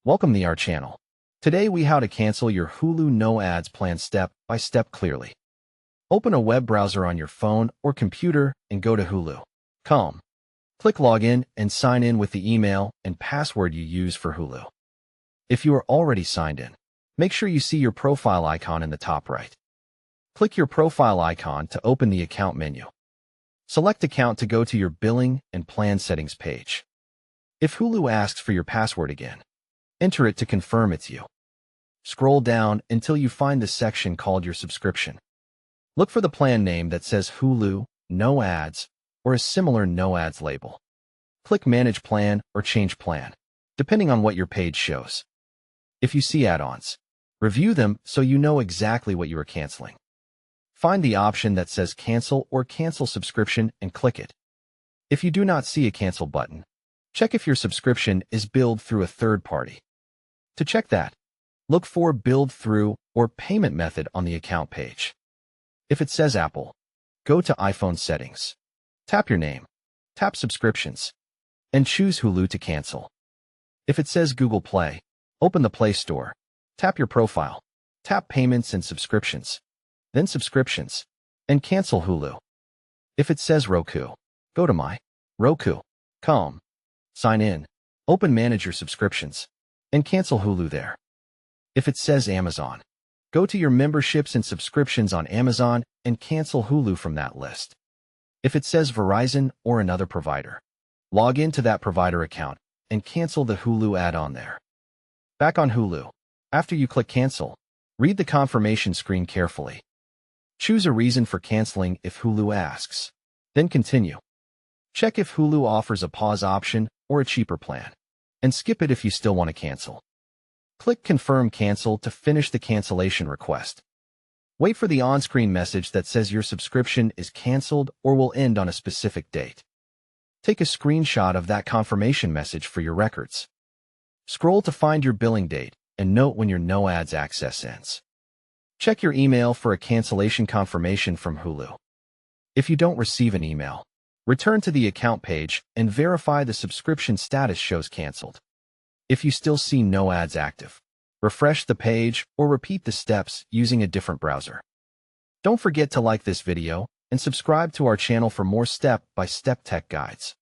Welcome to our channel. Today we how to cancel your Hulu no ads plan step by step clearly. Open a web browser on your phone or computer and go to Hulu.com. Click Login and sign in with the email and password you use for Hulu. If you are already signed in, make sure you see your profile icon in the top right. Click your profile icon to open the account menu. Select Account to go to your billing and plan settings page. If Hulu asks for your password again, enter it to confirm it's you. Scroll down until you find the section called Your Subscription. Look for the plan name that says Hulu, No Ads, or a similar No Ads label. Click Manage Plan or Change Plan, depending on what your page shows. If you see add-ons, review them so you know exactly what you are canceling. Find the option that says Cancel or Cancel Subscription and click it. If you do not see a Cancel button, check if your subscription is billed through a third party. To check that, look for Billed Through or Payment Method on the account page. If it says Apple, go to iPhone Settings. Tap your name, tap Subscriptions, and choose Hulu to cancel. If it says Google Play, open the Play Store, tap your profile, tap Payments and Subscriptions, then Subscriptions, and cancel Hulu. If it says Roku, go to My Roku.com, sign in, open Manage Your Subscriptions, and cancel Hulu there. If it says Amazon, go to your memberships and subscriptions on Amazon and cancel Hulu from that list. If it says Verizon or another provider, log into that provider account and cancel the Hulu add-on there. Back on Hulu, after you click Cancel, read the confirmation screen carefully. Choose a reason for canceling if Hulu asks, then continue. Check if Hulu offers a pause option or a cheaper plan, and skip it if you still want to cancel. Click Confirm Cancel to finish the cancellation request. Wait for the on-screen message that says your subscription is canceled or will end on a specific date. Take a screenshot of that confirmation message for your records. Scroll to find your billing date and note when your no ads access ends. Check your email for a cancellation confirmation from Hulu. If you don't receive an email, return to the account page and verify the subscription status shows canceled. If you still see no ads active, refresh the page or repeat the steps using a different browser. Don't forget to like this video and subscribe to our channel for more step-by-step tech guides.